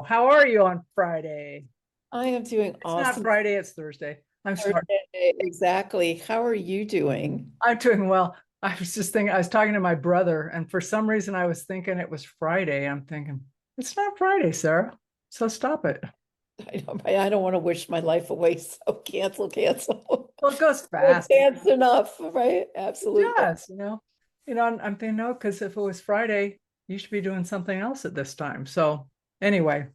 How are you on Friday? I am doing It's not awesome. Friday, it's Thursday. I'm sorry. Thursday, exactly. How are you doing? I'm doing well. I was just thinking, I was talking to my brother, and for some reason I was thinking it was Friday. I'm thinking, it's not Friday, Sarah. So stop it. I don't want to wish my life away, so cancel. Well, it goes Well, fast. Advance enough, right? It Absolutely. does. I'm thinking, no, because if it was Friday, you should be doing something else at this time. So anyway,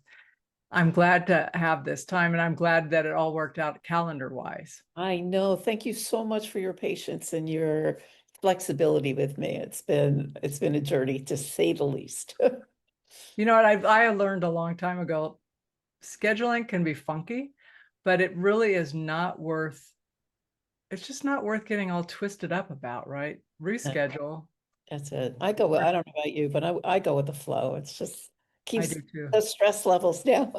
I'm glad to have this time, and I'm glad that it all worked out calendar wise. I know. Thank you so much for your patience and your flexibility with me. It's been a journey to say the least. You know what I learned a long time ago, scheduling can be funky, but it really is not worth, it's just not worth getting all twisted up about, right? Reschedule. That's it. I don't know about you, but I go with the flow. It's just I keeps do too. the stress levels down.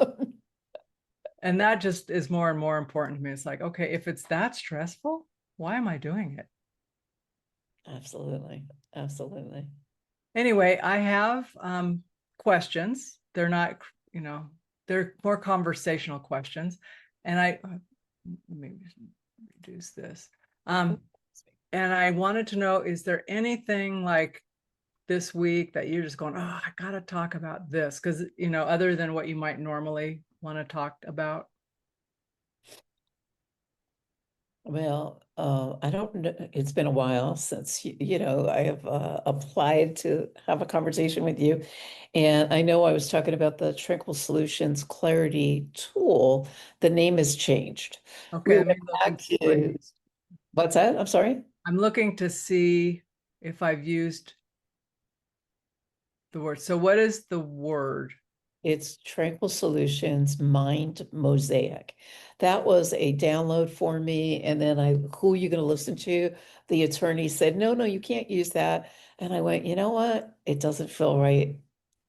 And that just is more and more important to me. It's like, okay, if it's that stressful, why am I doing it? Absolutely. Absolutely. Anyway, I have questions. They're not, you know, they're more conversational questions. And let me reduce this. And I wanted to know, is there anything like this week that you're just going, oh, I got to talk about this? Because, other than what you might normally want to talk about. Well, I don't know. It's been a while since, I have applied to have a conversation with you. And I know I was talking about the Tranquil Solutions Clarity tool. The name has changed. We Okay, let went me look back and see if I to, used. what's that? I'm sorry. I'm looking to see if I've used the word. So what is the word? It's Tranquil Solutions Mind Mosaic. That was a download for me. And then who are you going to listen to? The attorney said, no, you can't use that. And I went, you know what? It doesn't feel right.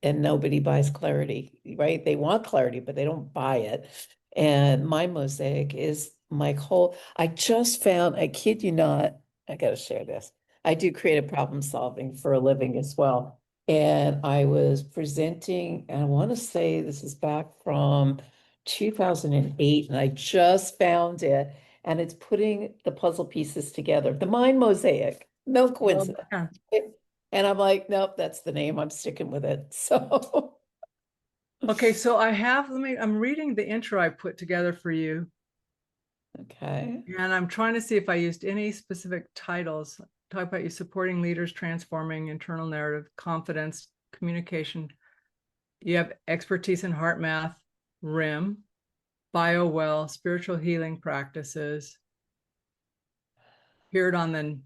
And nobody buys clarity, right? They want clarity, but they don't buy it. And Mind Mosaic is my whole, I just found, I kid you not, I got to share this. I do creative problem solving for a living as well. And I was presenting, and I want to say this is back from 2008, and I just found it, and it's putting the puzzle pieces together. The Mind Mosaic, no Well, coincidence. yeah. And I'm like, nope, that's the name. I'm sticking with it. So, Okay, so I'm reading the intro I put together for you, okay. and I'm trying to see if I used any specific titles. Talk about you supporting leaders, transforming internal narrative, confidence, communication. You have expertise in HeartMath, RIM, BioWell, spiritual healing practices. Appeared on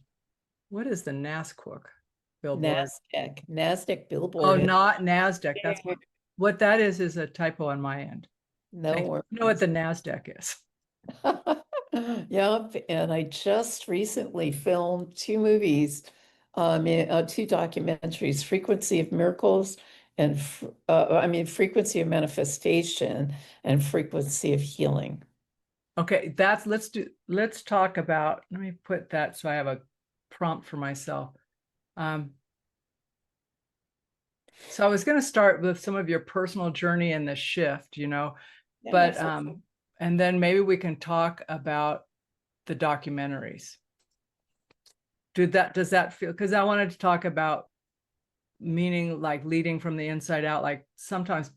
what is the NASQUC Billboard? NASDAQ Oh, Billboard. not NASDAQ. That's what that is a typo on my end. No You know what worries. the NASDAQ is. Yep, and I just recently filmed two movies, two documentaries, Frequency of Miracles and Frequency of Manifestation and Frequency of Healing. Okay, let's talk about, let me put that so I have a prompt for myself. So I was going to start with some of your personal journey and the shift, Yeah, but absolutely. and then maybe we can talk about the documentaries. Does that feel, because I wanted to talk about meaning, like leading from the inside out, like sometimes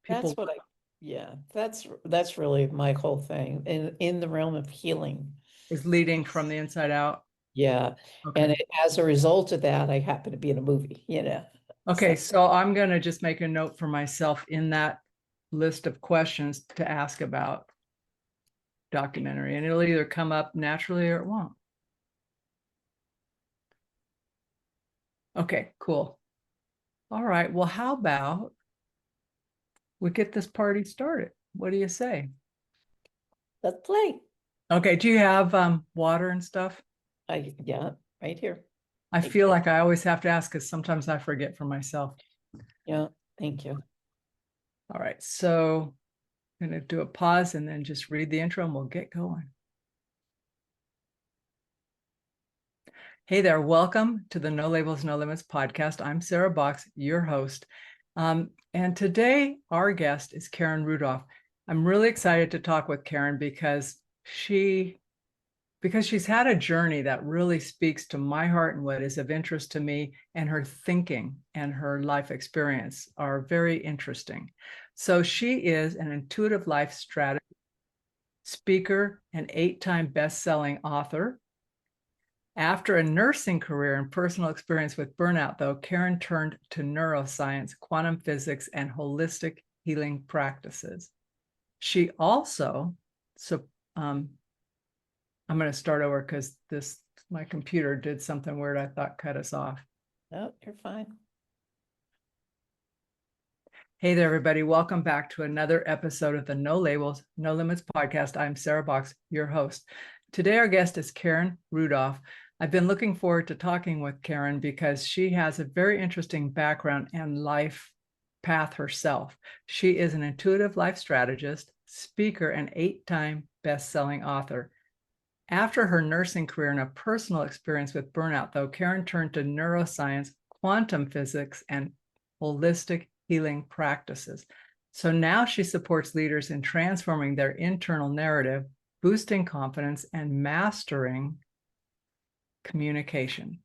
That's people what I, yeah, that's really my whole thing in the realm of healing. is leading from the inside out. Yeah, and Okay. as a result of that, I happen to be in a movie. Okay, So so I'm going to just make a note for myself in that list of questions to ask about documentary, and it'll either come up naturally or it won't. Okay, cool. All right, well, how about we get this party started? What do you say? let's play. Okay, do you have water and stuff? Yeah, right here. I Thank feel you. like I always have to ask because sometimes I forget for myself. Yeah, thank you. All right, so I'm going to do a pause and then just read the intro and we'll get going. Hey there, welcome to the No Labels, No Limits podcast. I'm Sarah Box, your host. And today our guest is Karen Rudolf. I'm really excited to talk with Karen because she's had a journey that really speaks to my heart, and what is of interest to me, and her thinking and her life experience are very interesting. So she is an intuitive life strategist, speaker, and 8-time best-selling author. After a nursing career and personal experience with burnout, though, Karen turned to neuroscience, quantum physics, and holistic healing practices. She also, I'm going to start over because my computer did something weird I thought cut us off. No, you're fine. Hey there, everybody. Welcome back to another episode of the No Labels, No Limits podcast. I'm Sarah Box, your host. Today, our guest is Karen Rudolf. I've been looking forward to talking with Karen because she has a very interesting background and life path herself. She is an intuitive life strategist, speaker, and 8-time best-selling author. After her nursing career and a personal experience with burnout, though, Karen turned to neuroscience, quantum physics, and holistic healing practices. So now she supports leaders in transforming their internal narrative, boosting confidence, and mastering communication.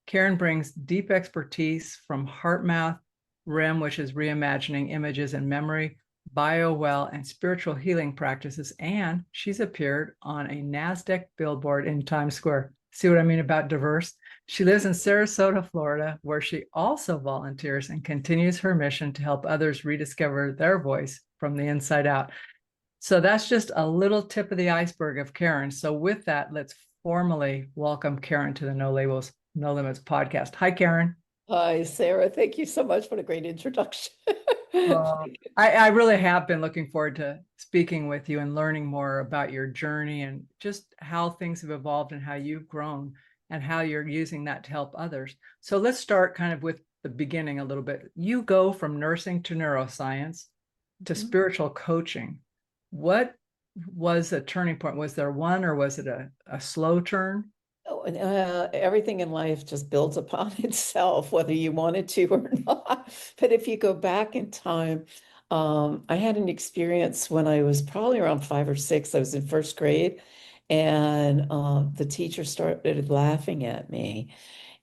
Karen brings deep expertise from HeartMath, REM, which is Reimagining Images and Memory, BioWell, and spiritual healing practices, and she's appeared on a NASQUC Billboard in Times Square. See what I mean about diverse? She lives in Sarasota, Florida, where she also volunteers and continues her mission to help others rediscover their voice from the inside out. So that's just a little tip of the iceberg of Karen. So with that, let's formally welcome Karen to the No Labels, No Limits podcast. Hi, Karen. Hi, Sarah. Thank you so much. What a great introduction. I really have been looking forward to speaking with you and learning more about your journey and just how things have evolved and how you've grown and how you're using that to help others. So let's start kind of with the beginning a little bit. You go from nursing to neuroscience to spiritual coaching. What was a turning point? Was there one, or was it a slow turn? Oh, and everything in life just builds upon itself, whether you wanted to or not. But if you go back in time, I had an experience when I was probably around 5 or 6. I was in first grade, and the teacher started laughing at me.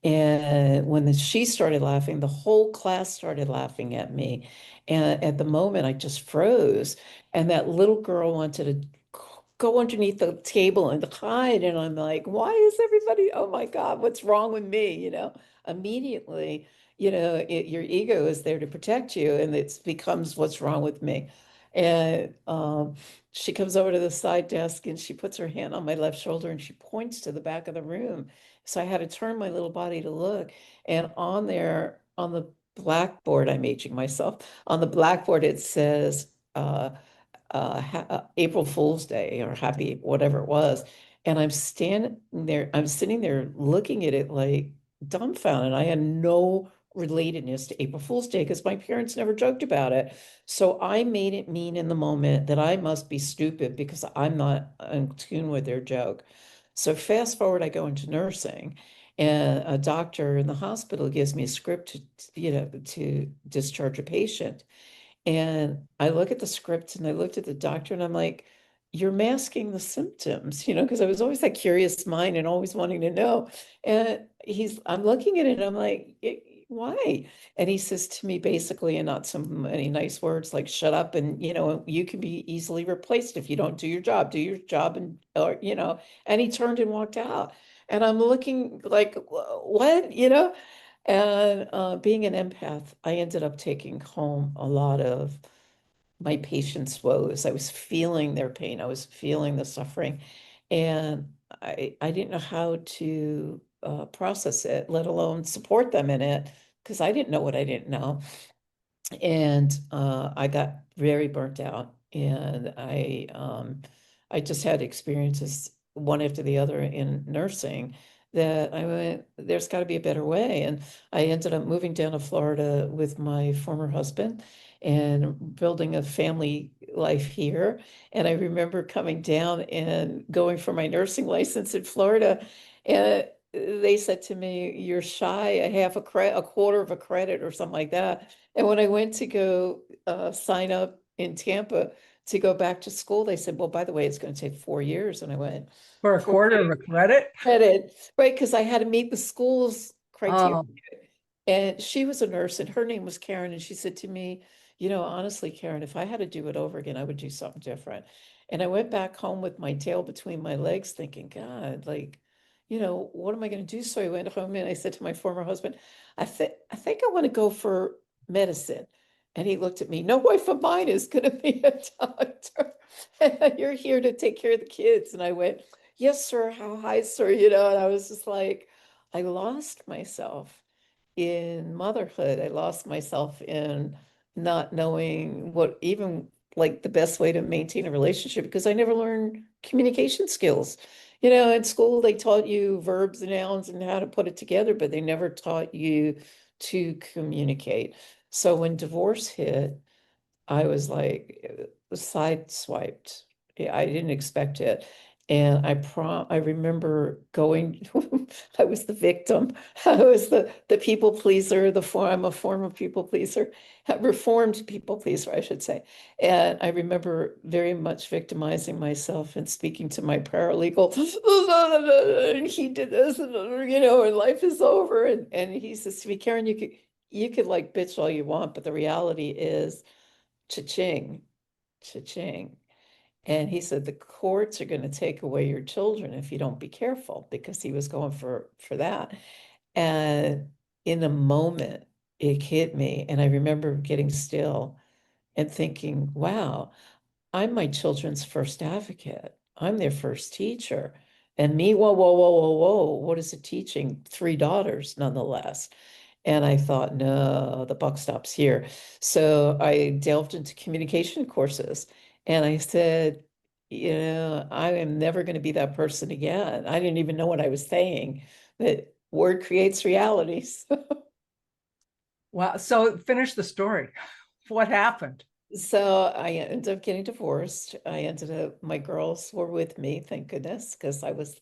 And when she started laughing, the whole class started laughing at me. And at the moment, I just froze. And that little girl wanted to go underneath the table and hide. And I'm like, why is everybody, oh my God, what's wrong with me? Immediately, your ego is there to protect you, and it becomes what's wrong with me. And she comes over to the side desk and she puts her hand on my left shoulder and she points to the back of the room. So I had to turn my little body to look. And on there, on the blackboard, I'm aging myself, on the blackboard, it says, April Fool's Day or happy, whatever it was. And I'm sitting there looking at it like dumbfounded. I had no relatedness to April Fool's Day because my parents never joked about it. So I made it mean in the moment that I must be stupid because I'm not in tune with their joke. So fast forward, I go into nursing, and a doctor in the hospital gives me a script to discharge a patient. And I look at the script and I looked at the doctor and I'm like, you're masking the symptoms, because I was always that curious mind and always wanting to know. And I'm looking at it and I'm like, why? And he says to me basically, and not so many nice words, like, shut up. And, you can be easily replaced if you don't do your job. And he turned and walked out. And I'm looking like, what, And being an empath, I ended up taking home a lot of my patients' woes. I was feeling their pain. I was feeling the suffering. And I didn't know how to process it, let alone support them in it, because I didn't know what I didn't know. And I got very burnt out. And I just had experiences one after the other in nursing that I went, there's got to be a better way. And I ended up moving down to Florida with my former husband and building a family life here. And I remember coming down and going for my nursing license in Florida. And they said to me, "You're shy a quarter of a credit or something like that." And when I went to go sign up in Tampa to go back to school, they said, "Well, by the way, it's going to take 4 years." And I went, For a "4 quarter of years a credit? credit," right? Because I had to meet the school's criteria. Oh, And she was a nurse, and her name was Karen. And she said to me, honestly, Karen, if I had to do it over again, I would do something different. And I went back home with my tail between my legs thinking, God, like, what am I going to do? So I went home and I said to my former husband, I think I want to go for medicine. And he looked at me, no wife of mine is going to be a doctor. You're here to take care of the kids. And I went, yes, sir. How high, sir? And I was just like, I lost myself in motherhood. I lost myself in not knowing what even like the best way to maintain a relationship because I never learned communication skills. In school they taught you verbs and nouns and how to put it together, but they never taught you to communicate. So when divorce hit, I was like sideswiped. Yeah, I didn't expect it. And I remember going, I was the victim. I was the people pleaser, I'm a former people pleaser, a reformed people pleaser, I should say. And I remember very much victimizing myself and speaking to my paralegal. And he did this, and life is over. And he says to me, Karen, you could like bitch all you want, but the reality is cha-ching, cha-ching. And he said the courts are going to take away your children if you don't be careful, because he was going for that. And in a moment, it hit me. And I remember getting still and thinking, wow, I'm my children's first advocate. I'm their first teacher. And me, whoa, whoa, whoa, whoa, whoa, what is it teaching? 3 daughters, nonetheless. And I thought, no, the buck stops here. So I delved into communication courses and I said, I am never going to be that person again. I didn't even know what I was saying, that word creates realities. wow. So finish the story. What happened? So I ended up getting divorced. My girls were with me, thank goodness, because I was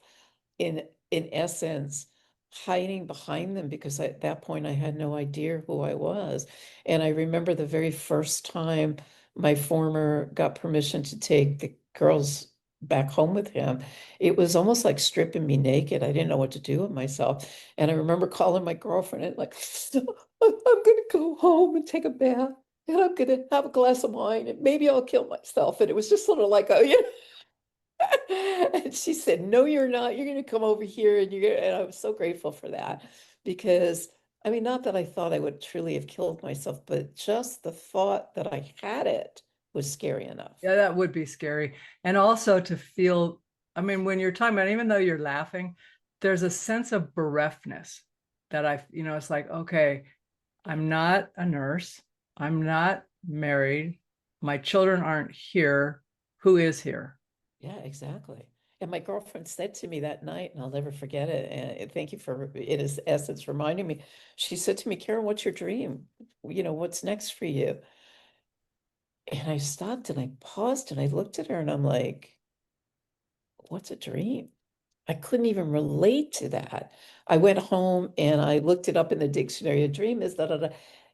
in essence hiding behind them because at that point I had no idea who I was. And I remember the very first time my former got permission to take the girls back home with him, it was almost like stripping me naked. I didn't know what to do with myself. And I remember calling my girlfriend and like, I'm gonna go home and take a bath. And I'm gonna have a glass of wine and maybe I'll kill myself. And it was just sort of like, and she said, no, you're not. You're going to come over here and I was so grateful for that because I mean, not that I thought I would truly have killed myself, but just the thought that I had it was scary enough. Yeah, that would be scary. And also to feel, I mean, when you're talking about, even though you're laughing, there's a sense of bereftness that it's like, okay, I'm not a nurse. I'm not married. My children aren't here. Who is here? Yeah, exactly. And my girlfriend said to me that night, and I'll never forget it. And thank you for it is essence reminding me. She said to me, Karen, what's your dream? What's next for you? And I stopped and I paused and I looked at her and I'm like, what's a dream? I couldn't even relate to that. I went home and I looked it up in the dictionary. A dream is da da da.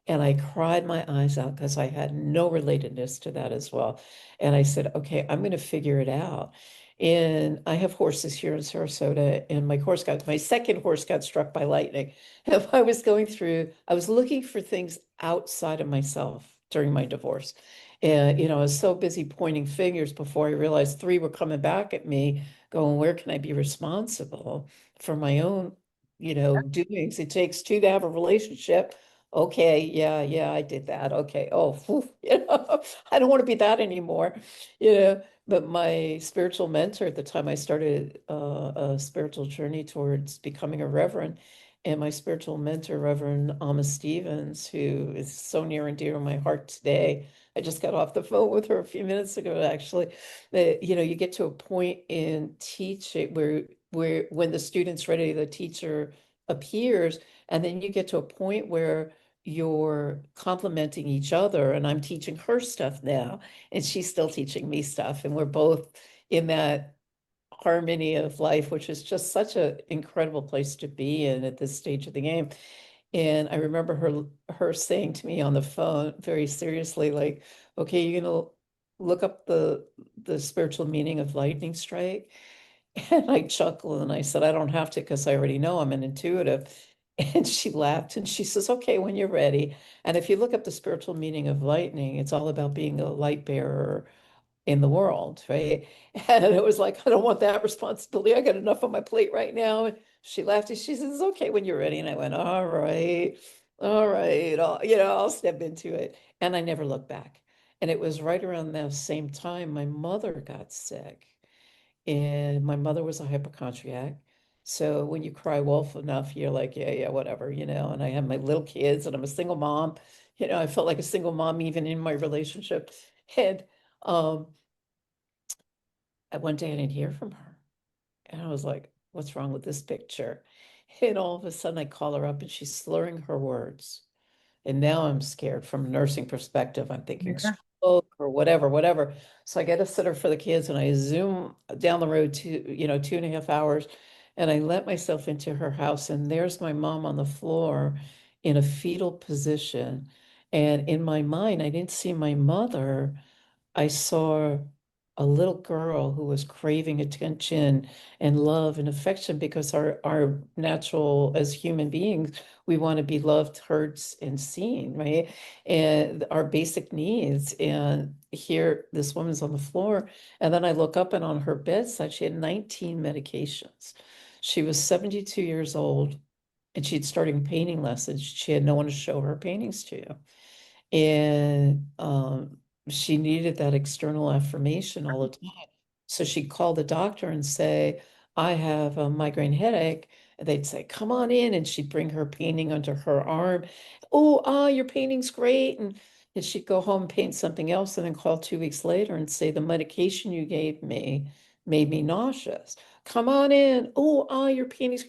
And I cried my eyes out because I had no relatedness to that as well. And I said, okay, I'm going to figure it out. And I have horses here in Sarasota, and my second horse got struck by lightning. And I was looking for things outside of myself during my divorce. And, I was so busy pointing fingers before I realized three were coming back at me going, where can I be responsible for my own, doings? It takes two to have a relationship. Okay, yeah, I did that. Okay. Oh, phew, I don't want to be that anymore, But my spiritual mentor at the time I started a spiritual journey towards becoming a reverend, and my spiritual mentor, Reverend Alma Stevens, who is so near and dear to my heart today. I just got off the phone with her a few minutes ago, actually. That you get to a point in teaching where when the student's ready, the teacher appears, and then you get to a point where you're complementing each other, and I'm teaching her stuff now, and she's still teaching me stuff, and we're both in that harmony of life, which is just such an incredible place to be in at this stage of the game. And I remember her saying to me on the phone very seriously, like, okay, you're gonna look up the spiritual meaning of lightning strike. And I chuckled and I said, I don't have to because I already know I'm an intuitive. And she laughed and she says, okay, when you're ready. And if you look up the spiritual meaning of lightning, it's all about being a light bearer in the world, right? And it was like, I don't want that responsibility. I got enough on my plate right now. And she laughed and she says, okay, when you're ready. And I went, all right, I'll step into it. And I never looked back. And it was right around that same time my mother got sick. And my mother was a hypochondriac. So when you cry wolf enough, you're like, yeah, whatever, And I have my little kids and I'm a single mom. I felt like a single mom even in my relationship. And um, one day I didn't hear from her. And I was like, what's wrong with this picture? And all of a sudden I call her up and she's slurring her words. And now I'm scared from a nursing perspective. I'm thinking Yeah. stroke or whatever. So I get a sitter for the kids and I zoom down the road to, 2.5 hours. And I let myself into her house. And there's my mom on the floor in a fetal position. And in my mind, I didn't see my mother. I saw a little girl who was craving attention and love and affection because our natural as human beings, we want to be loved, heard, and seen, right? And our basic needs. And here, this woman's on the floor. And then I look up and on her bedside, she had 19 medications. She was 72 years old and she'd started painting lessons. She had no one to show her paintings to. And she needed that external affirmation all the time. So she'd call the doctor and say, I have a migraine headache. And they'd say, come on in. And she'd bring her painting under her arm. Oh, your painting's great. And she'd go home and paint something else and then call 2 weeks later and say, the medication you gave me made me nauseous. Come on in. Your painting's.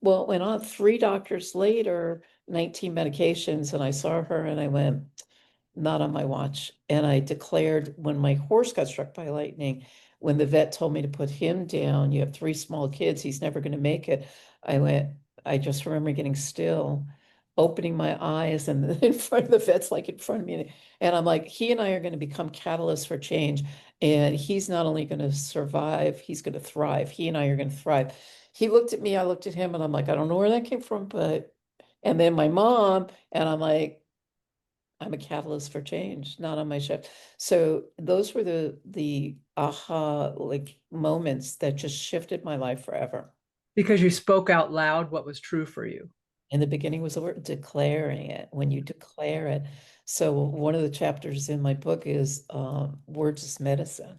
Well, went on 3 doctors later, 19 medications. And I saw her and I went, not on my watch. And I declared when my horse got struck by lightning, when the vet told me to put him down, you have 3 small kids, he's never going to make it. I just remember getting still, opening my eyes, and in front of the vet's like in front of me. And I'm like, he and I are going to become catalysts for change. And he's not only going to survive, he's going to thrive. He and I are going to thrive. He looked at me, I looked at him, and I'm like, I don't know where that came from, but, and then my mom, and I'm like, I'm a catalyst for change, not on my shift. So those were the aha like moments that just shifted my life forever. Because you spoke out loud what was true for you. In the beginning was the word declaring it, when you declare it. So one of the chapters in my book is words is medicine,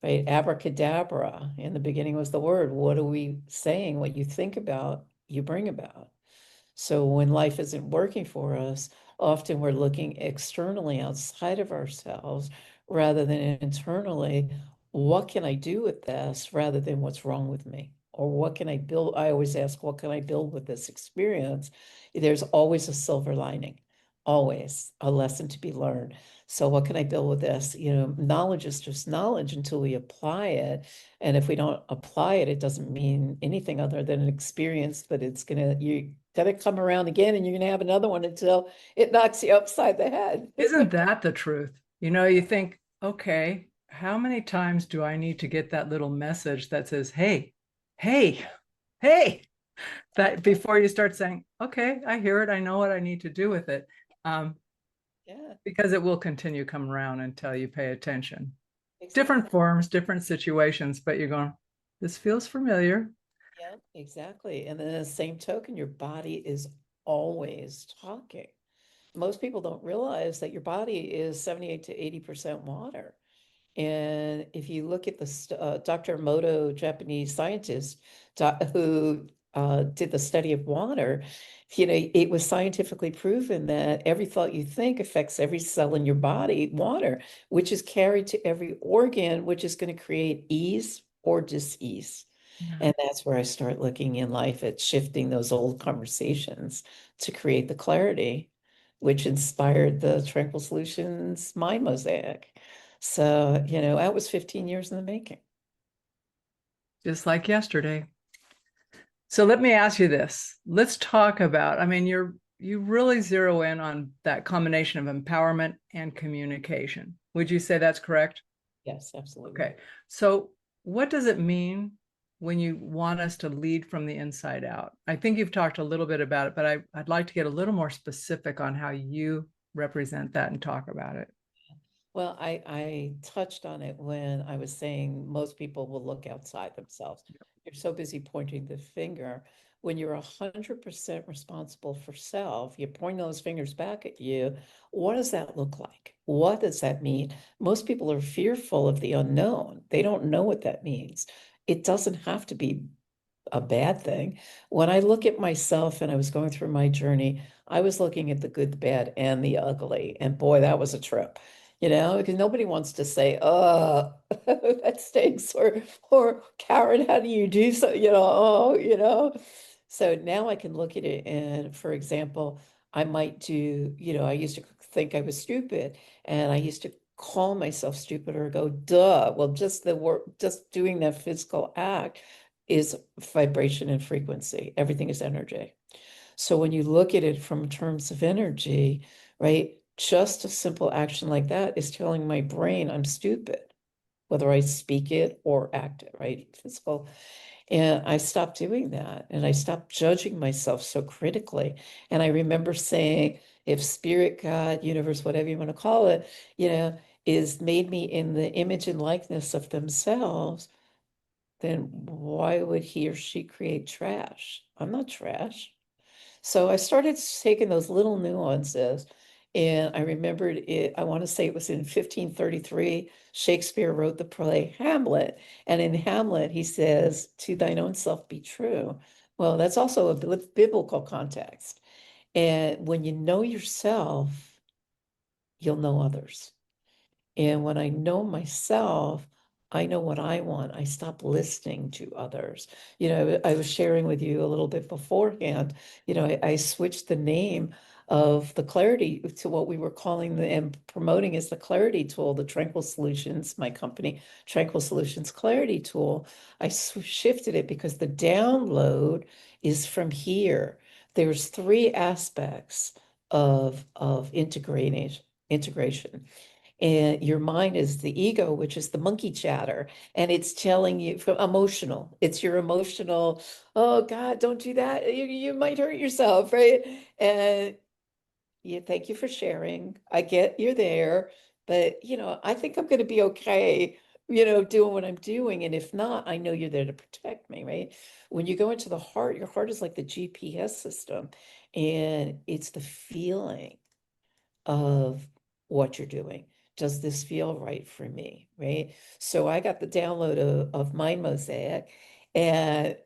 right? Abracadabra. In the beginning was the word. What are we saying? What you think about, you bring about. So when life isn't working for us, often we're looking externally outside of ourselves rather than internally, what can I do with this rather than what's wrong with me? Or what can I build? I always ask, what can I build with this experience? There's always a silver lining, always a lesson to be learned. So what can I build with this? Knowledge is just knowledge until we apply it. And if we don't apply it, it doesn't mean anything other than an experience, but you're gonna come around again and you're gonna have another one until it knocks you upside the head. Isn't that the truth? You think, okay, how many times do I need to get that little message that says, hey, hey, hey, that before you start saying, okay, I hear it, I know what I need to do with it. Yeah, Because it will continue come around until you pay attention. exactly. Different forms, different situations, but you're going, this feels familiar. Yeah, exactly. And then the same token, your body is always talking. Most people don't realize that your body is 78 to 80% water. And if you look at Dr. Moto, Japanese scientist, who did the study of water, it was scientifically proven that every thought you think affects every cell in your body, water, which is carried to every organ, which is going to create ease or dis-ease. And that's where I start looking in life at shifting those old conversations to create the clarity, which inspired the Tranquil Solutions Mind Mosaic. So, that was 15 years in the making. just like yesterday. So let me ask you this. Let's talk about, I mean, you really zero in on that combination of empowerment and communication. Would you say that's correct? Yes, absolutely. Okay. So what does it mean when you want us to lead from the inside out? I think you've talked a little bit about it, but I'd like to get a little more specific on how you represent that and talk about it. Well, I touched on it when I was saying most people will look outside themselves. You're so busy pointing the finger. When you're 100% responsible for self, you point those fingers back at you. What does that look like? What does that mean? Most people are fearful of the unknown. They don't know what that means. It doesn't have to be a bad thing. When I look at myself and I was going through my journey, I was looking at the good, the bad, and the ugly. And boy, that was a trip, because nobody wants to say, oh, that stinks, or Karen, how do you do so? So now I can look at it and, for example, I might do, I used to think I was stupid and I used to call myself stupid or go, duh. Well, just the work, just doing that physical act is vibration and frequency. Everything is energy. So when you look at it from terms of energy, right, just a simple action like that is telling my brain I'm stupid, whether I speak it or act it, right? Physical. And I stopped doing that and I stopped judging myself so critically. And I remember saying, if spirit, God, universe, whatever you want to call it, is made me in the image and likeness of themselves, then why would he or she create trash? I'm not trash. So I started taking those little nuances. And I remembered it, I want to say it was in 1533, Shakespeare wrote the play Hamlet. And in Hamlet, he says, to thine own self be true. Well, that's also a biblical context. And when you know yourself, you'll know others. And when I know myself, I know what I want. I stop listening to others. I was sharing with you a little bit beforehand. I switched the name of the clarity to what we were calling and promoting as the clarity tool, the Tranquil Solutions, my company, Tranquil Solutions Clarity Tool. I shifted it because the download is from here. There's three aspects of integration. And your mind is the ego, which is the monkey chatter. And it's telling you from emotional, it's your emotional, oh God, don't do that. You might hurt yourself, right? And thank you for sharing. I get you're there, but I think I'm going to be okay, doing what I'm doing. And if not, I know you're there to protect me, right? When you go into the heart, your heart is like the GPS system, and it's the feeling of what you're doing. Does this feel right for me? Right. So I got the download of Mind Mosaic, and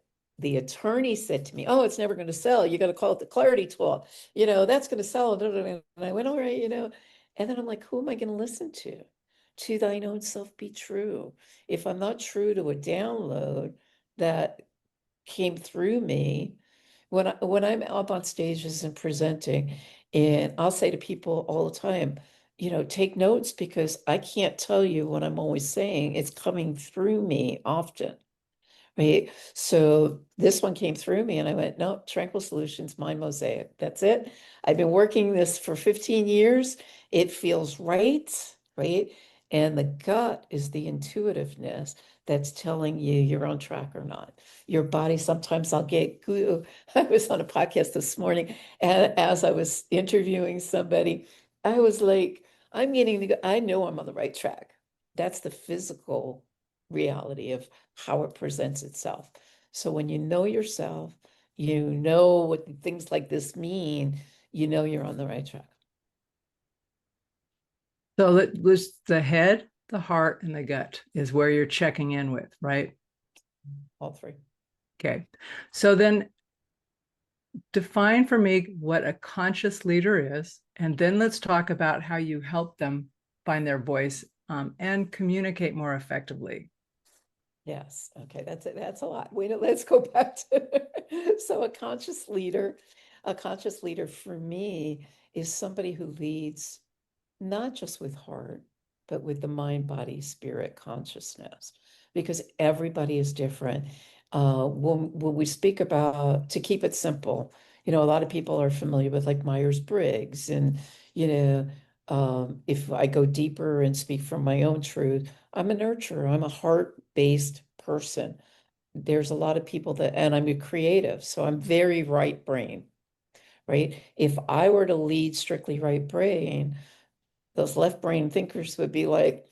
the attorney said to me, oh, it's never going to sell. You got to call it the clarity tool. That's going to sell. And I went, all right, and then I'm like, who am I going to listen to? To thine own self be true. If I'm not true to a download that came through me, when I'm up on stages and presenting, and I'll say to people all the time, take notes, because I can't tell you what I'm always saying. It's coming through me often. Right. So this one came through me and I went, no, Tranquil Solutions, Mind Mosaic. That's it. I've been working this for 15 years. It feels right. Right. And the gut is the intuitiveness that's telling you you're on track or not. Your body, sometimes I'll get goo. I was on a podcast this morning, and as I was interviewing somebody, I was like, I know I'm on the right track. That's the physical reality of how it presents itself. So when you know yourself, you know what things like this mean, you're on the right track. So it was the head, the heart, and the gut is where you're checking in with, right? All three. Okay. So then define for me what a conscious leader is, and then let's talk about how you help them find their voice and communicate more effectively. Yes. Okay. That's it. That's a lot. Wait, let's go back to so a conscious leader for me is somebody who leads not just with heart, but with the mind, body, spirit consciousness. because everybody is different. When we speak about, to keep it simple, a lot of people are familiar with like Myers-Briggs, and if I go deeper and speak from my own truth, I'm a nurturer. I'm a heart-based person. There's a lot of people that, and I'm a creative, so I'm very right brain, right? If I were to lead strictly right brain, those left brain thinkers would be like,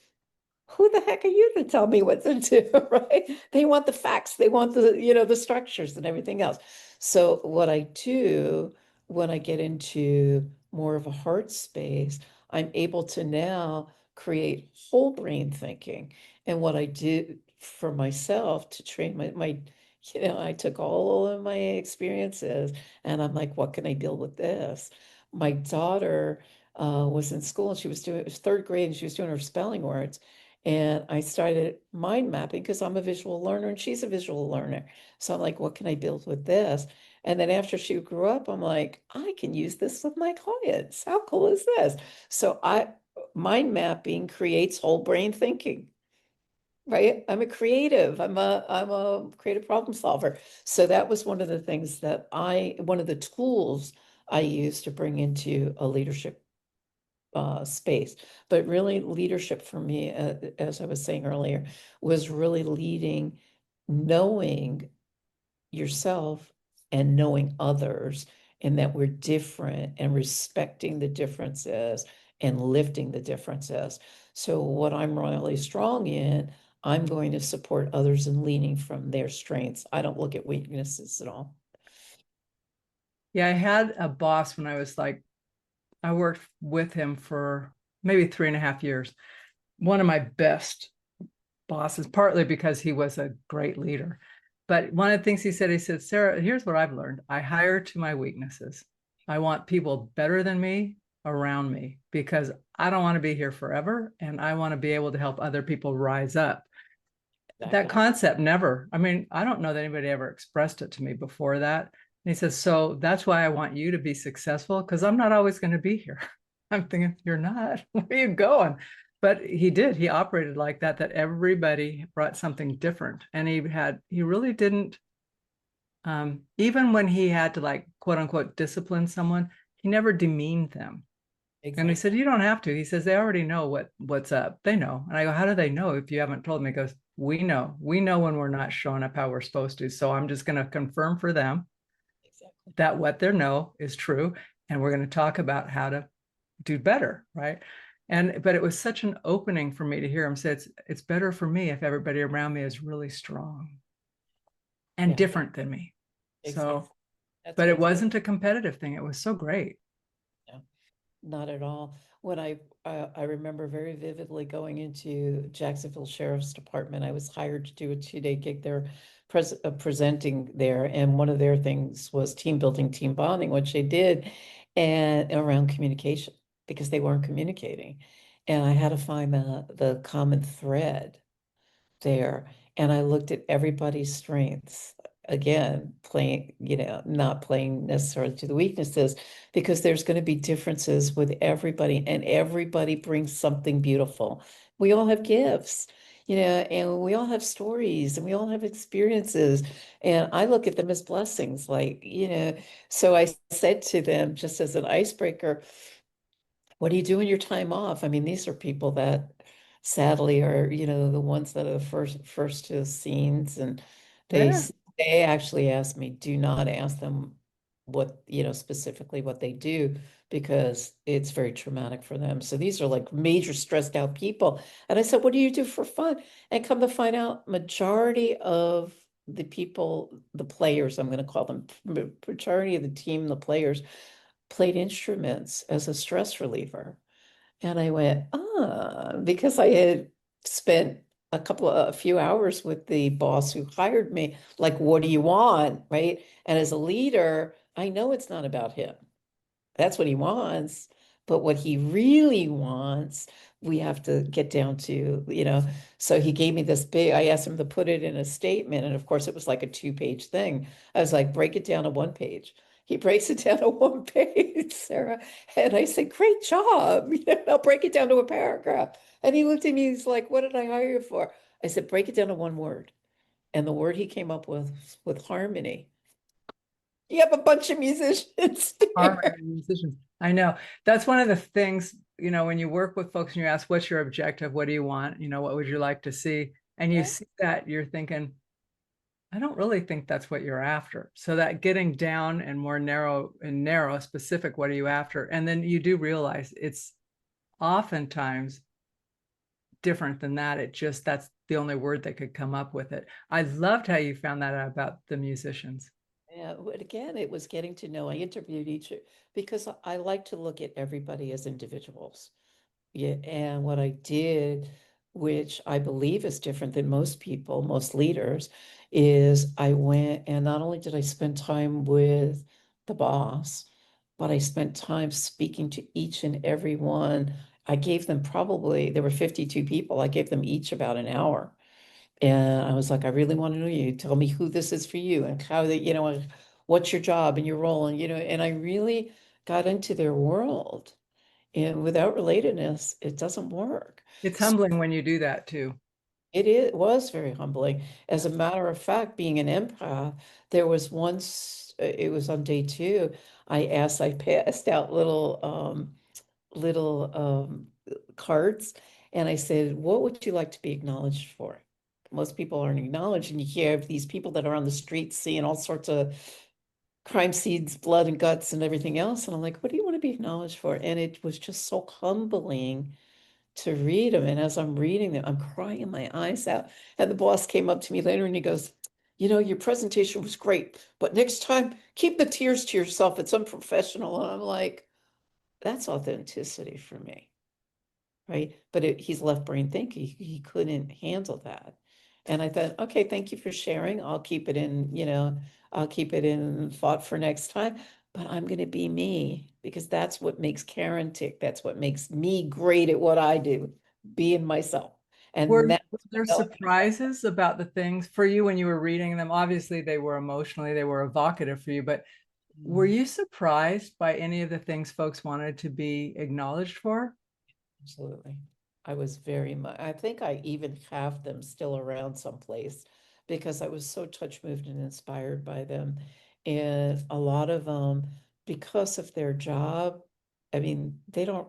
who the heck are you to tell me what to do, right? They want the facts, they want the structures and everything else. So what I do when I get into more of a heart space, I'm able to now create whole brain thinking. And what I do for myself to train I took all of my experiences and I'm like, what can I deal with this? My daughter was in school and it was third grade, and she was doing her spelling words. And I started mind mapping because I'm a visual learner and she's a visual learner. So I'm like, what can I build with this? And then after she grew up, I'm like, I can use this with my clients. How cool is this? So mind mapping creates whole brain thinking, right? I'm a creative. I'm a creative problem solver. So that was one of the things one of the tools I used to bring into a leadership space. But really, leadership for me, as I was saying earlier, was really leading, knowing yourself and knowing others, and that we're different and respecting the differences and lifting the differences. So, what I'm really strong in, I'm going to support others in leaning from their strengths. I don't look at weaknesses at all. Yeah, I had a boss when I worked with him for maybe 3.5 years. One of my best bosses, partly because he was a great leader. But one of the things he said, Sarah, here's what I've learned. I hire to my weaknesses. I want people better than me around me because I don't want to be here forever. And I want to be able to help other people rise up. That concept I don't know that anybody ever expressed it to me before that. And he says, so that's why I want you to be successful, because I'm not always going to be here. I'm thinking, you're not. Where are you going? But he operated like that everybody brought something different. And he really didn't, even when he had to, like, quote unquote, discipline someone, he never demeaned them. Exactly. And he said, you don't have to. He says, they already know what's up. They know. And I go, how do they know if you haven't told them? He goes, we know when we're not showing up how we're supposed to. So I'm just going to confirm for them that what they know is true. And we're going to talk about how to do better. Right. But it was such an opening for me to hear him say, it's better for me if everybody around me is really strong and different than me. Exactly. So, but it wasn't a competitive thing. It was so great. No, not at all. When I remember very vividly going into Jacksonville Sheriff's Department, I was hired to do a 2-day gig there, presenting there, and one of their things was team building, team bonding, which they did, and around communication, because they weren't communicating, and I had to find the common thread there, and I looked at everybody's strengths. Again, not playing necessarily to the weaknesses, because there's going to be differences with everybody, and everybody brings something beautiful. We all have gifts, and we all have stories, and we all have experiences, and I look at them as blessings, so I said to them, just as an icebreaker, what do you do in your time off? I mean, these are people that sadly are, the ones that are first to the scenes, and Yeah. they actually asked me, do not ask them what, specifically what they do, because it's very traumatic for them. So these are like major stressed out people. And I said, what do you do for fun? And come to find out, majority of the people, the players, I'm going to call them, majority of the team, the players, played instruments as a stress reliever. And I went, because I had spent a few hours with the boss who hired me, like, what do you want? Right. And as a leader, I know it's not about him. That's what he wants. But what he really wants, we have to get down to, So he gave me I asked him to put it in a statement. And of course, it was like a 2-page thing. I was like, break it down to 1 page. he breaks it down to one page, Sarah. And I said, great job. I'll break it down to a paragraph. And he looked at me, he's like, what did I hire you for? I said, break it down to one word. And the word he came up with harmony. You have a bunch of musicians Harmony here. musicians. I know. That's one of the things, when you work with folks and you ask, what's your objective? What do you want? What would you like to see? And you Yeah, see that, you're thinking, I don't really think that's what you're after. So that getting down and more narrow, specific, what are you after? And then you do realize it's oftentimes different than that. That's the only word that could come up with it. I loved how you found that out about the musicians. yeah. But again, it was getting to know. I interviewed each because I like to look at everybody as individuals. Yeah, and what I did, which I believe is different than most people, most leaders, is I went and not only did I spend time with the boss, but I spent time speaking to each and every one. I gave them probably, there were 52 people. I gave them each about an hour. And I was like, I really want to know you. Tell me who this is for you and how they, what's your job and your role. And I really got into their world. And without relatedness, it doesn't work. It's So humbling when you do that too. was very humbling. As a matter of fact, being an empath, there was once, it was on day two, I passed out little cards, and I said, what would you like to be acknowledged for? Most people aren't acknowledged, and you have these people that are on the streets seeing all sorts of crime scenes, blood and guts and everything else. And I'm like, what do you want to be acknowledged for? And it was just so humbling to read them. And as I'm reading them, I'm crying my eyes out. And the boss came up to me later and he goes, your presentation was great, but next time keep the tears to yourself. It's unprofessional. And I'm like, that's authenticity for me. Right. But he's left brain thinking. He couldn't handle that. And I thought, okay, thank you for sharing. I'll keep it in, I'll keep it in thought for next time. But I'm going to be me because that's what makes Karen tick. That's what makes me great at what I do, being myself. And Were that's there what surprises about the things for you when you were reading them? Obviously, they were evocative for you, but were Mm, you surprised by any of the things folks wanted to be acknowledged for? absolutely. I was very much, I think I even have them still around someplace because I was so touch moved and inspired by them. And a lot of them, because of their job, I mean, they don't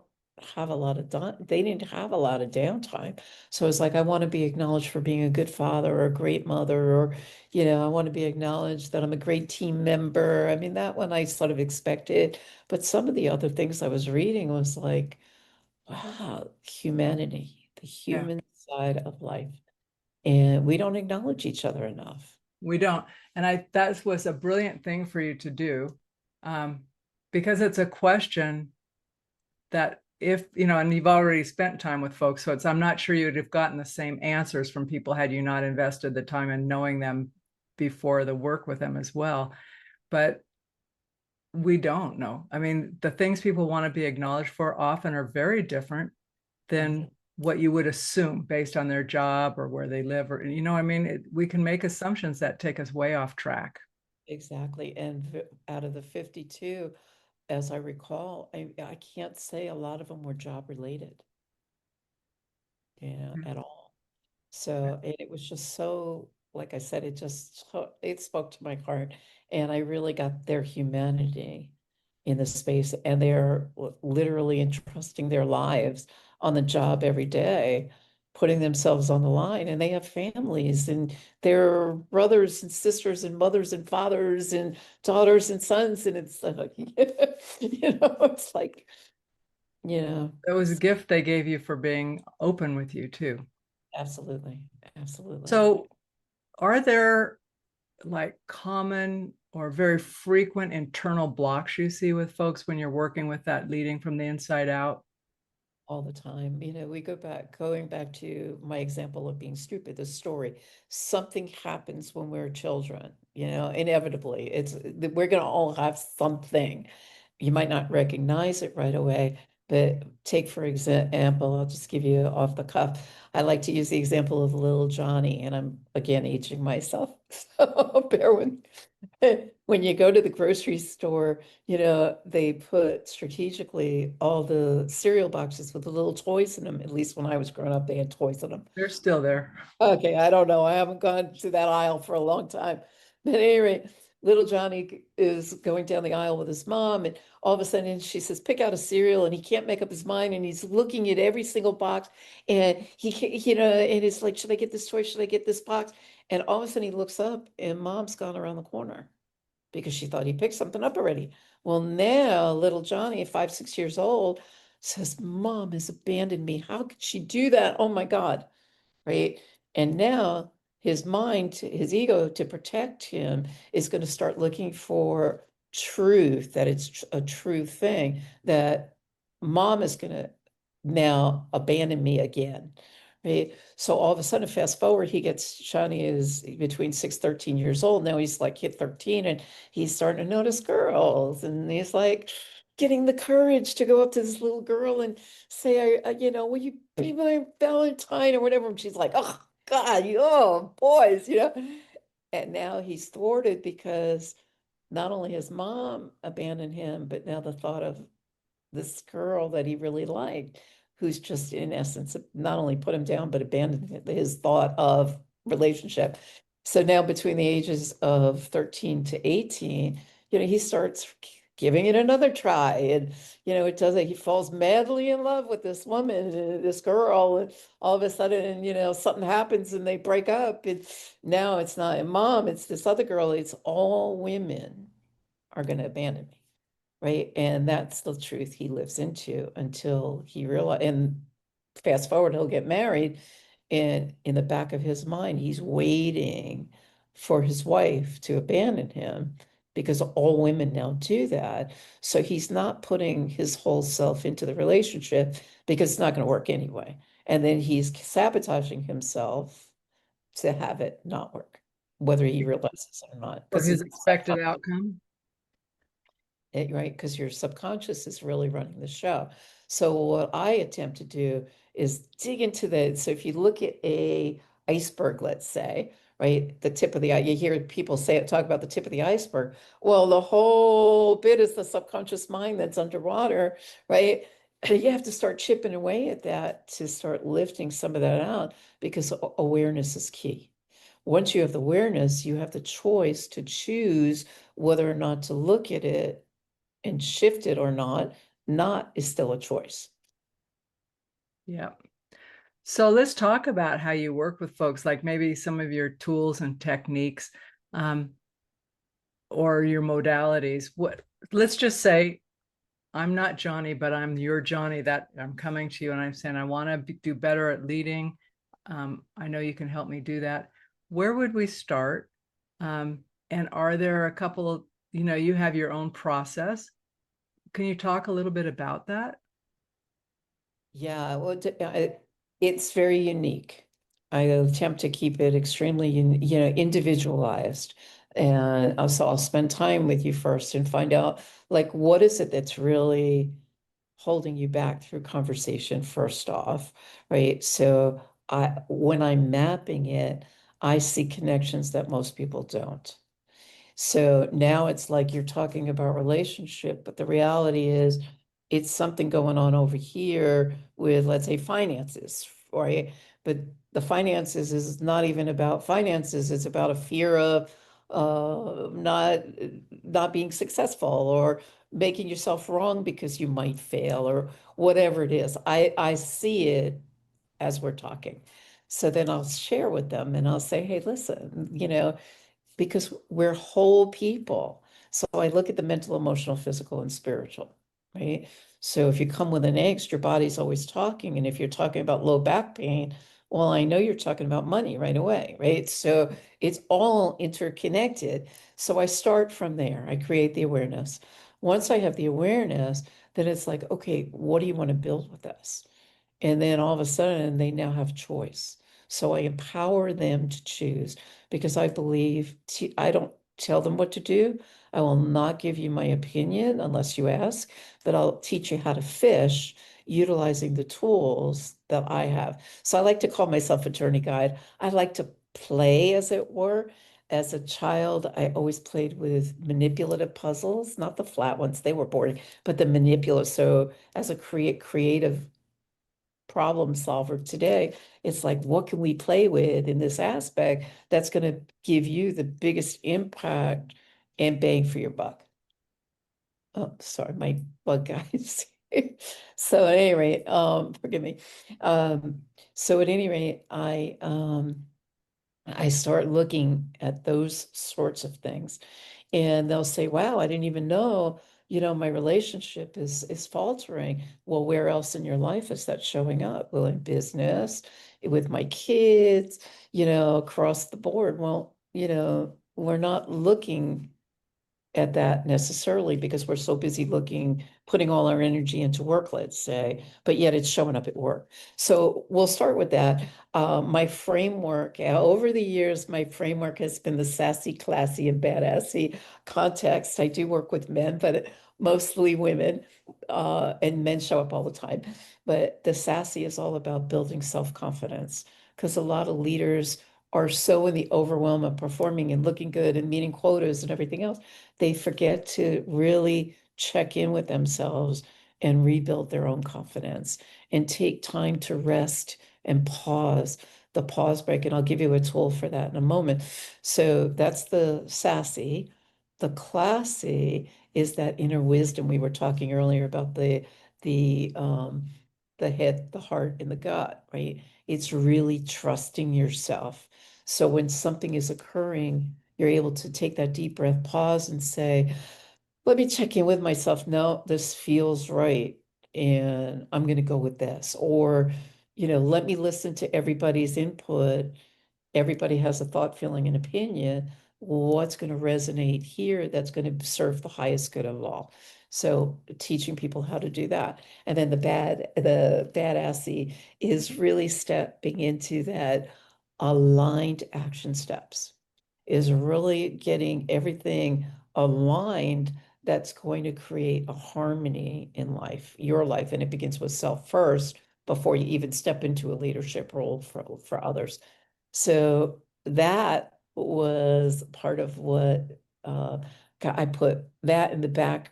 have a lot of they didn't have a lot of downtime. So it's like, I want to be acknowledged for being a good father or a great mother, or, I want to be acknowledged that I'm a great team member. I mean, that one I sort of expected. But some of the other things I was reading was like, wow, humanity, the Yeah, human side of life. And we don't acknowledge each other enough. we don't. And that was a brilliant thing for you to do, um, because it's a question that if, and you've already spent time with folks, so I'm not sure you'd have gotten the same answers from people had you not invested the time in knowing them before the work with them as well. But we don't know. I mean, the things people want to be acknowledged for often are very different than Mhm. what you would assume based on their job or where they live, or I mean, we can make assumptions that take us way off track. Exactly. And out of the 52, as I recall, I can't say a lot of them were job related, Mm. at all. So it was just so, like I said, it spoke to my heart, and I really got their humanity in the space, and they're literally entrusting their lives on the job every day, putting themselves on the line, and they have families and their brothers and sisters and mothers and fathers and daughters and sons, and it's like, it's like, It was a gift they gave you for being open with you too. absolutely, absolutely. So are there like common or very frequent internal blocks you see with folks when you're working with that leading from the inside out? All the time. We going back to my example of being stupid, the story. Something happens when we're children, inevitably. We're going to all have something. You might not recognize it right away, but take for example, I'll just give you off the cuff. I like to use the example of little Johnny, and I'm again aging myself. So bear with me. When you go to the grocery store, they put strategically all the cereal boxes with the little toys in them. At least when I was growing up, they had toys in them. They're still there. Okay, I don't know. I haven't gone to that aisle for a long time. But anyway, little Johnny is going down the aisle with his mom, and all of a sudden she says, pick out a cereal, and he can't make up his mind, and he's looking at every single box, and and it's like, should I get this toy? Should I get this box? And all of a sudden he looks up, and mom's gone around the corner because she thought he picked something up already. Well, now little Johnny, 5, 6 years old, says, Mom has abandoned me. How could she do that? Oh my God. Right. And now his mind, his ego, to protect him, is going to start looking for truth, that it's a true thing, that mom is going to now abandon me again. Right. So all of a sudden, fast forward, Johnny is between 6, 13 years old. Now he's like hit 13, and he's starting to notice girls. And he's like getting the courage to go up to this little girl and say, will you be my Valentine or whatever? And she's like, oh God, boys. And now he's thwarted because not only has mom abandoned him, but now the thought of this girl that he really liked, who's just in essence not only put him down, but abandoned his thought of relationship. So now between the ages of 13 to 18, he starts giving it another try. And, it does it. He falls madly in love with this woman, this girl, and all of a sudden, something happens and they break up. And now it's not mom, it's this other girl. It's all women are going to abandon me. Right. And that's the truth he lives into until he realizes, and fast forward, he'll get married. And in the back of his mind, he's waiting for his wife to abandon him because all women now do that. So he's not putting his whole self into the relationship because it's not going to work anyway. And then he's sabotaging himself to have it not work, whether he realizes it or not. For Because his it's expected outcome. right? Because your subconscious is really running the show. So what I attempt to do is dig into so if you look at a iceberg, let's say, right, the tip of the eye, you hear people talk about the tip of the iceberg. Well, the whole bit is the subconscious mind that's underwater, right? You have to start chipping away at that to start lifting some of that out, because awareness is key. Once you have the awareness, you have the choice to choose whether or not to look at it and shift it or not. Not is still a choice. Yeah. So let's talk about how you work with folks, like maybe some of your tools and techniques, or your modalities. Let's just say I'm not Johnny, but I'm your Johnny, that I'm coming to you and I'm saying, I want to do better at leading. I know you can help me do that. Where would we start? And are there a couple of, you have your own process. Can you talk a little bit about that? Yeah, well, it's very unique. I attempt to keep it extremely, individualized. And so I'll spend time with you first and find out, like, what is it that's really holding you back through conversation first off, right? So when I'm mapping it, I see connections that most people don't. So now it's like you're talking about relationship, but the reality is it's something going on over here with, let's say, finances, right? But the finances is not even about finances. It's about a fear of not being successful, or making yourself wrong because you might fail, or whatever it is. I see it as we're talking. So then I'll share with them and I'll say, hey, listen, because we're whole people. So I look at the mental, emotional, physical, and spiritual, right? So if you come with an angst, your body's always talking. And if you're talking about low back pain, well, I know you're talking about money right away, right? So it's all interconnected. So I start from there. I create the awareness. Once I have the awareness, then it's like, okay, what do you want to build with us? And then all of a sudden, they now have choice. So I empower them to choose, because I believe I don't tell them what to do. I will not give you my opinion unless you ask, but I'll teach you how to fish utilizing the tools that I have. So I like to call myself a journey guide. I like to play, as it were. as a child, I always played with manipulative puzzles, not the flat ones, they were boring, but the manipulative. So as a creative problem solver today, it's like, what can we play with in this aspect that's going to give you the biggest impact and bang for your buck? Oh, sorry, my bug guys. So at any rate, forgive me. So at any rate, I start looking at those sorts of things, and they'll say, wow, I didn't even know, my relationship is faltering. Well, where else in your life is that showing up? Well, in business, with my kids, across the board. Well, we're not looking at that necessarily because we're so busy putting all our energy into work, let's say, but yet it's showing up at work. So we'll start with that. My framework, over the years, my framework has been the sassy, classy, and badassy context. I do work with men, but mostly women, and men show up all the time. But the sassy is all about building self-confidence, because a lot of leaders are so in the overwhelm of performing and looking good and meeting quotas and everything else, they forget to really check in with themselves and rebuild their own confidence and take time to rest and pause, the pause break. And I'll give you a tool for that in a moment. So that's the sassy. The classy is that inner wisdom we were talking earlier about, the head, the heart, and the gut, right? It's really trusting yourself. So when something is occurring, you're able to take that deep breath, pause, and say, let me check in with myself. No, this feels right. And I'm going to go with this. Or, let me listen to everybody's input. Everybody has a thought, feeling, and opinion. What's going to resonate here that's going to serve the highest good of all? So teaching people how to do that. And then the badassy is really stepping into that aligned action steps, is really getting everything aligned that's going to create a harmony in life, your life. And it begins with self first before you even step into a leadership role for others. So that was part of what I put that in the back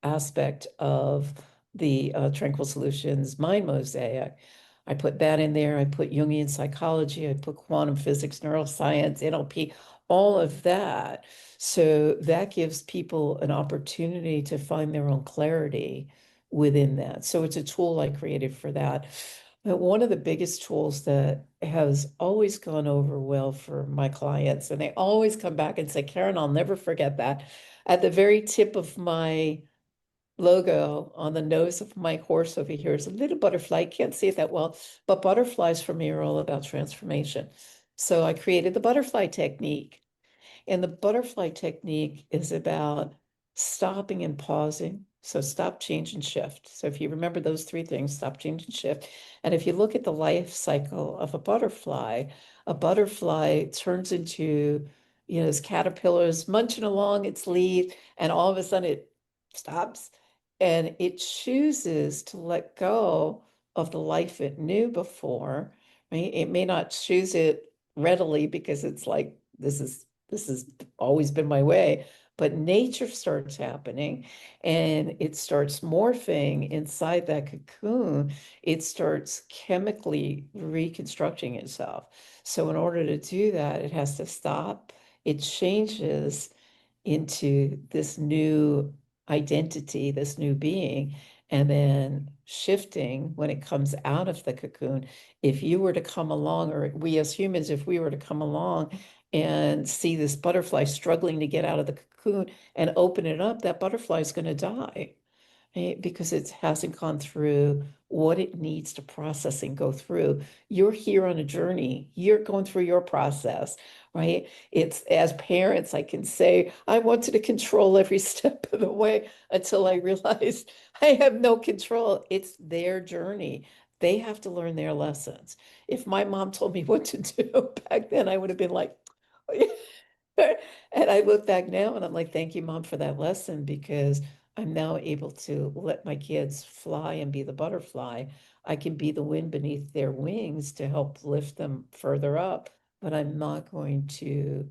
aspect of the Tranquil Solutions Mind Mosaic. I put that in there. I put Jungian psychology. I put quantum physics, neuroscience, NLP, all of that. So that gives people an opportunity to find their own clarity within that. So it's a tool I created for that. But one of the biggest tools that has always gone over well for my clients, and they always come back and say, Karen, I'll never forget that. At the very tip of my logo on the nose of my horse over here is a little butterfly. I can't see it that well, but butterflies for me are all about transformation. So I created the butterfly technique. And the butterfly technique is about stopping and pausing. So stop, change, and shift. So if you remember those three things, stop, change, and shift. And if you look at the life cycle of a butterfly turns into, this caterpillar is munching along its leaf, and all of a sudden it stops and it chooses to let go of the life it knew before, right? It may not choose it readily because it's like, this has always been my way, but nature starts happening and it starts morphing inside that cocoon. It starts chemically reconstructing itself. So in order to do that, it has to stop. It changes into this new identity, this new being, and then shifting when it comes out of the cocoon. If you were to come along, or we as humans, if we were to come along and see this butterfly struggling to get out of the cocoon and open it up, that butterfly is going to die, right? Because it hasn't gone through what it needs to process and go through. You're here on a journey. You're going through your process, right? It's, as parents, I can say, I wanted to control every step of the way until I realized I have no control. It's their journey. They have to learn their lessons. If my mom told me what to do back then, I would have been like, and I look back now and I'm like, thank you, Mom, for that lesson, because I'm now able to let my kids fly and be the butterfly. I can be the wind beneath their wings to help lift them further up, but I'm not going to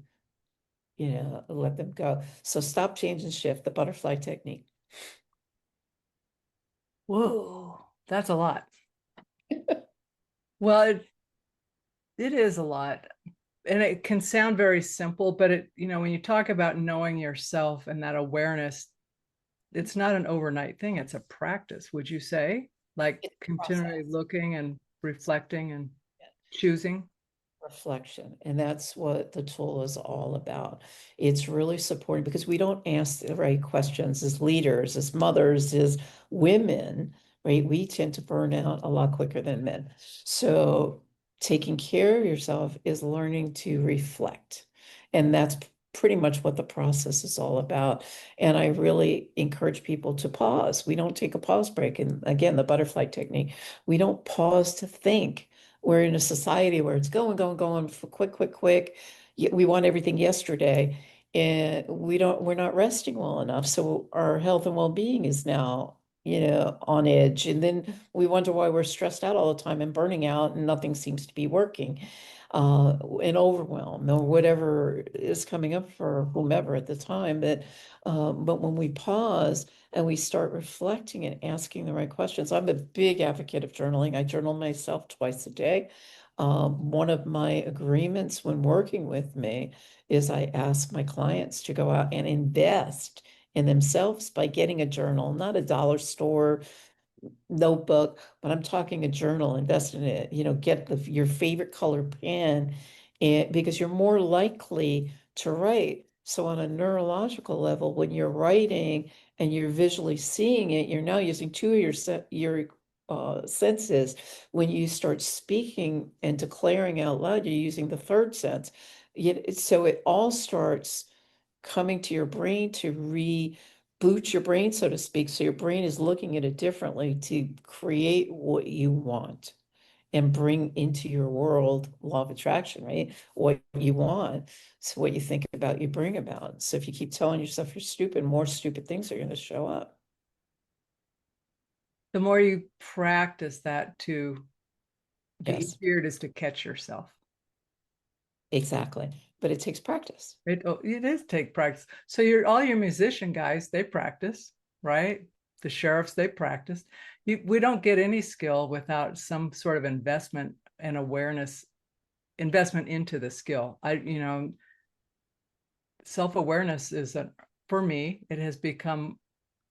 let them go. So stop, change, and shift, the butterfly technique. Whoa, that's a lot. Well, it is a lot. And it can sound very simple, but when you talk about knowing yourself and that awareness, it's not an overnight thing. It's a practice, would you say? Like It's a continually process. looking and reflecting and Yeah. choosing. Reflection. And that's what the tool is all about. It's really supporting because we don't ask the right questions as leaders, as mothers, as women, right? We tend to burn out a lot quicker than men. So taking care of yourself is learning to reflect. And that's pretty much what the process is all about. And I really encourage people to pause. We don't take a pause break. And again, the butterfly technique, we don't pause to think. We're in a society where it's going, going, going for quick, quick, quick. We want everything yesterday, and we're not resting well enough. So our health and well-being is now, on edge. And then we wonder why we're stressed out all the time and burning out and nothing seems to be working. And overwhelm or whatever is coming up for whomever at the time. But when we pause and we start reflecting and asking the right questions. I'm a big advocate of journaling. I journal myself twice a day. One of my agreements when working with me is I ask my clients to go out and invest in themselves by getting a journal, not a dollar store notebook, but I'm talking a journal, invest in it, get your favorite color pen, and because you're more likely to write. So on a neurological level, when you're writing and you're visually seeing it, you're now using two of your senses. When you start speaking and declaring out loud, you're using the third sense. So it all starts coming to your brain to reboot your brain, so to speak. So your brain is looking at it differently to create what you want and bring into your world law of attraction, right? What you want. So what you think about, you bring about. So if you keep telling yourself you're stupid, more stupid things are going to show up. The more you practice that too, the Yes, easier it is to catch yourself. exactly. But it takes practice. It is take practice. So all your musician guys, they practice, right? The sheriffs, they practice. We don't get any skill without some sort of investment and awareness, investment into the skill. Self-awareness for me, it has become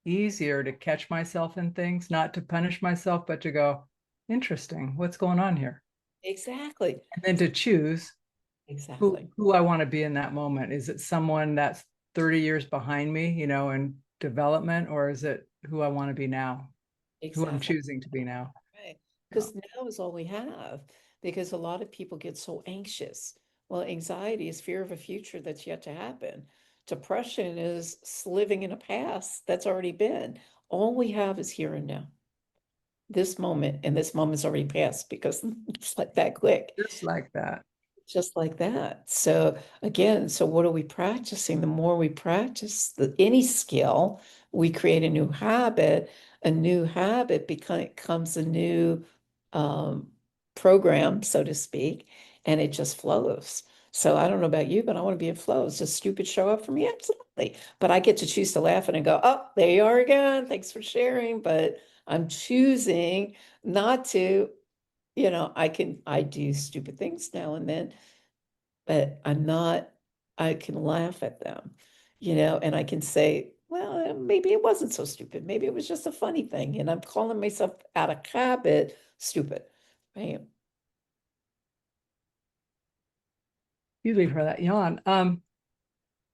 easier to catch myself in things, not to punish myself, but to go, interesting, what's going on here? Exactly. And then to choose Exactly. who I want to be in that moment. Is it someone that's 30 years behind me, in development, or is it who I want to be now, who I'm Exactly. choosing to be now? Right. Because now is all we have, because a lot of people get so anxious. Well, anxiety is fear of a future that's yet to happen. Depression is living in a past that's already been. All we have is here and now, this moment, and this moment's already passed because it's like that quick. Just like that. Just like that. So again, so what are we practicing? The more we practice any skill, we create a new habit. A new habit becomes a new um, program, so to speak, and it just flows. So I don't know about you, but I want to be in flow. Does stupid show up for me? Absolutely. But I get to choose to laugh and go, oh, there you are again. Thanks for sharing. But I'm choosing not to. I do stupid things now and then, but I can laugh at them, and I can say, well, maybe it wasn't so stupid. Maybe it was just a funny thing. And I'm calling myself out of habit stupid. Right? You leave her that yawn.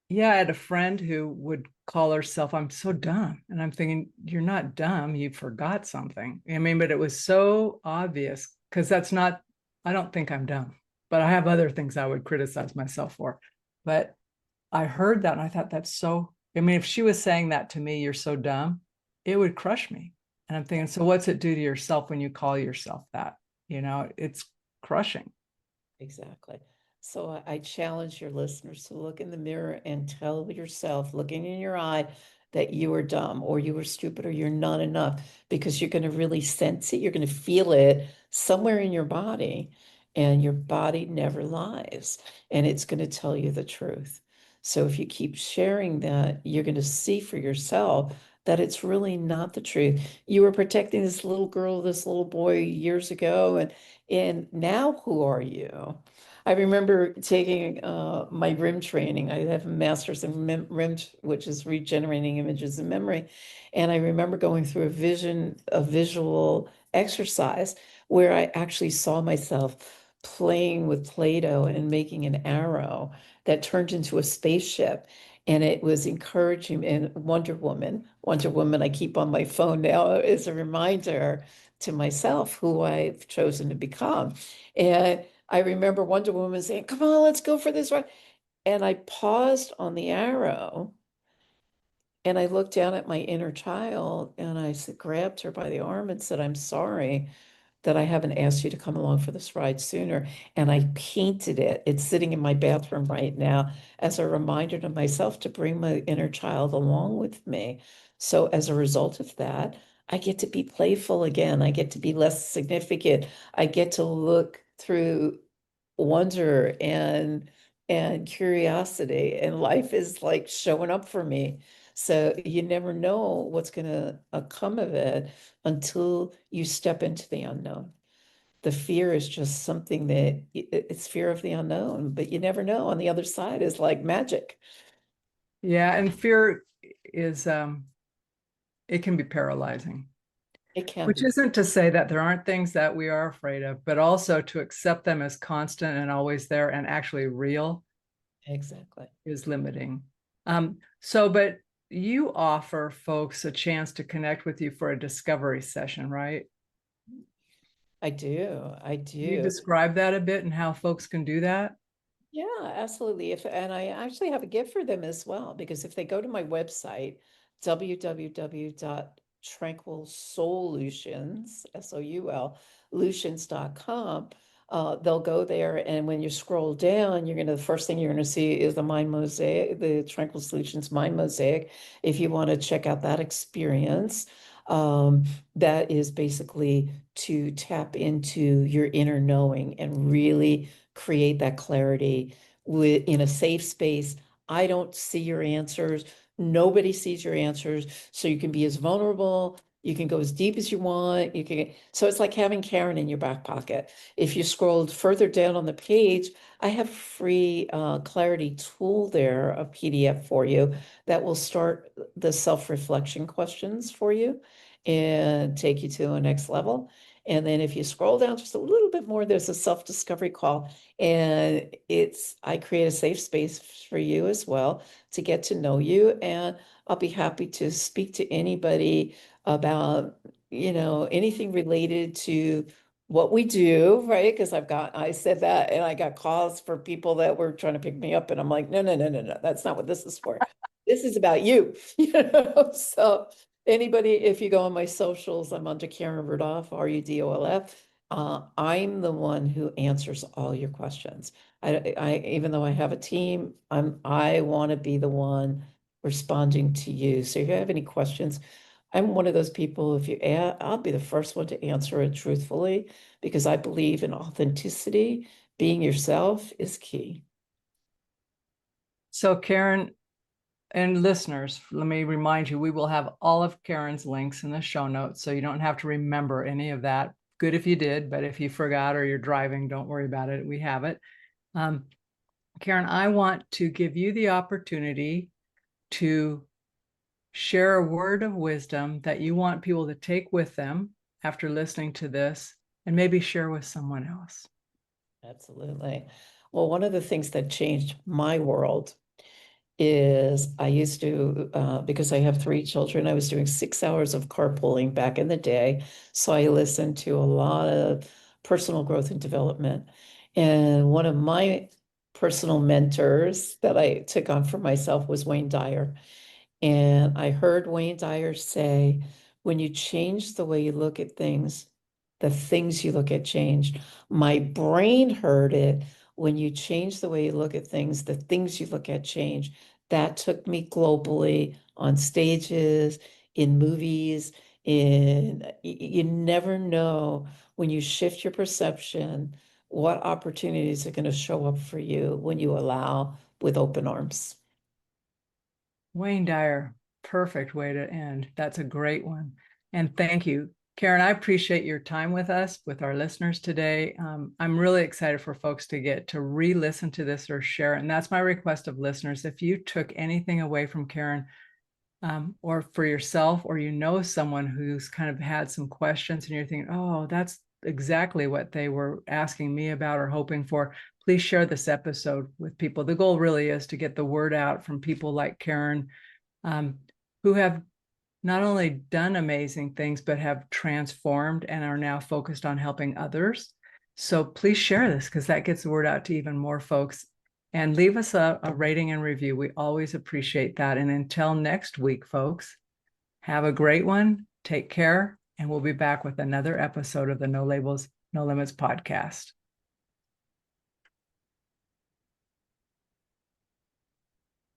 Yeah, I had a friend who would call herself, I'm so dumb. And I'm thinking, you're not dumb, you forgot something. I mean, but it was so obvious because I don't think I'm dumb, but I have other things I would criticize myself for. But I heard that and I thought I mean, if she was saying that to me, you're so dumb, it would crush me. And I'm thinking, so what's it do to yourself when you call yourself that? It's crushing. Exactly. So I challenge your listeners to look in the mirror and tell yourself, looking in your eye, that you are dumb or you are stupid or you're not enough, because you're going to really sense it. You're going to feel it somewhere in your body, and your body never lies, and it's going to tell you the truth. So if you keep sharing that, you're going to see for yourself that it's really not the truth. You were protecting this little girl, this little boy years ago, and now who are you? I remember taking my RIM training. I have a master's in RIM, which is regenerating images in memory. And I remember going through a visual exercise where I actually saw myself playing with Play-Doh and making an arrow that turned into a spaceship. And it was encouraging. And Wonder Woman, I keep on my phone now as a reminder to myself who I've chosen to become. And I remember Wonder Woman saying, "Come on, let's go for this one." And I paused on the arrow and I looked down at my inner child and I grabbed her by the arm and said, "I'm sorry that I haven't asked you to come along for this ride sooner." And I painted it. It's sitting in my bathroom right now as a reminder to myself to bring my inner child along with me. So as a result of that, I get to be playful again. I get to be less significant. I get to look through wonder and curiosity, and life is like showing up for me. So you never know what's going to come of it until you step into the unknown. The fear is just something that it's fear of the unknown, but you never know. On the other side is like magic. Yeah, and fear is it can be paralyzing. It can Which be. isn't to say that there aren't things that we are afraid of, but also to accept them as constant and always there and actually real Exactly. is limiting. But you offer folks a chance to connect with you for a discovery session, right? I do. I Can you do. describe that a bit and how folks can do that? Yeah, absolutely. And I actually have a gift for them as well, because if they go to my website, www.tranquilsolutions, Lutions.com, they'll go there. And when you scroll down, the first thing you're gonna see is the Mind Mosaic, the Tranquil Solutions Mind Mosaic. If you want to check out that experience, that is basically to tap into your inner knowing and really create that clarity in a safe space. I don't see your answers. Nobody sees your answers. So you can be as vulnerable. You can go as deep as you want. So it's like having Karen in your back pocket. If you scrolled further down on the page, I have a free clarity tool there, a PDF for you that will start the self-reflection questions for you and take you to a next level. And then if you scroll down just a little bit more, there's a self-discovery call. And I create a safe space for you as well to get to know you. And I'll be happy to speak to anybody about, anything related to what we do, right? Because I said that and I got calls for people that were trying to pick me up. And I'm like, no, no, no, no, no, that's not what this is for. This is about you, So anybody, if you go on my socials, I'm under Karen Rudolf, Rudolf. I'm the one who answers all your questions. Even though I have a team, I want to be the one responding to you. So if you have any questions, I'm one of those people, I'll be the first one to answer it truthfully, because I believe in authenticity. Being yourself is key. So, Karen and listeners, let me remind you, we will have all of Karen's links in the show notes, so you don't have to remember any of that. Good if you did, but if you forgot or you're driving, don't worry about it. We have it. Karen, I want to give you the opportunity to share a word of wisdom that you want people to take with them after listening to this and maybe share with someone else. Absolutely. Well, one of the things that changed my world is I used to, because I have 3 children, I was doing 6 hours of carpooling back in the day. So I listened to a lot of personal growth and development. And one of my personal mentors that I took on for myself was Wayne Dyer. And I heard Wayne Dyer say, when you change the way you look at things, the things you look at change. My brain heard it. When you change the way you look at things, the things you look at change. That took me globally on stages, in movies, you never know when you shift your perception, what opportunities are going to show up for you when you allow with open arms. Wayne Dyer, perfect way to end. That's a great one. And thank you, Karen. I appreciate your time with us, with our listeners today. I'm really excited for folks to get to re-listen to this or share it. And that's my request of listeners. If you took anything away from Karen, or for yourself, or you know someone who's kind of had some questions and you're thinking, oh, that's exactly what they were asking me about or hoping for, please share this episode with people. The goal really is to get the word out from people like Karen, who have not only done amazing things, but have transformed and are now focused on helping others. So please share this, because that gets the word out to even more folks. And leave us a rating and review. We always appreciate that. And until next week, folks, have a great one. Take care. And we'll be back with another episode of the No Labels, No Limits podcast.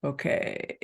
Okay.